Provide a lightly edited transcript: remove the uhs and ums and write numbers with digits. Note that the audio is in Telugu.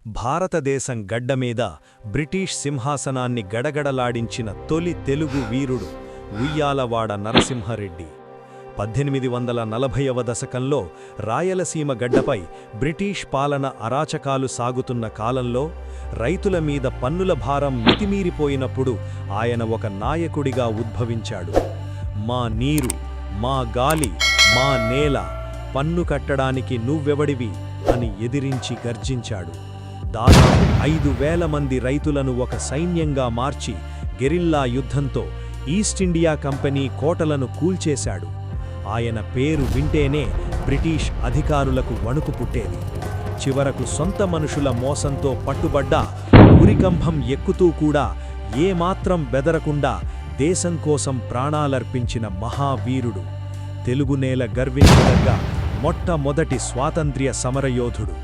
భారతదేశం గడ్డమీద బ్రిటిష్ సింహాసనాన్ని గడగడలాడించిన తొలి తెలుగు వీరుడు ఉయ్యాలవాడ నరసింహారెడ్డి. 1840వ దశకంలో రాయలసీమ గడ్డపై బ్రిటిష్ పాలన అరాచకాలు సాగుతున్న కాలంలో రైతుల మీద పన్నుల భారం మితిమీరిపోయినప్పుడు ఆయన ఒక నాయకుడిగా ఉద్భవించాడు. మా నీరు, మా గాలి, మా నేల, పన్ను కట్టడానికి నువ్వెవడివి అని ఎదిరించి గర్జించాడు. దాదాపు 5,000 మంది రైతులను ఒక సైన్యంగా మార్చి గెరిల్లా యుద్ధంతో ఈస్టిండియా కంపెనీ కోటలను కూల్చేశాడు. ఆయన పేరు వింటేనే బ్రిటిష్ అధికారులకు వణుకు పుట్టేది. చివరకు సొంత మనుషుల మోసంతో పట్టుబడ్డా ఉరికంభం ఎక్కుతూ కూడా ఏమాత్రం బెదరకుండా దేశం కోసం ప్రాణాలర్పించిన మహావీరుడు, తెలుగునేల గర్వించదగ్గ మొట్టమొదటి స్వాతంత్ర్య సమరయోధుడు.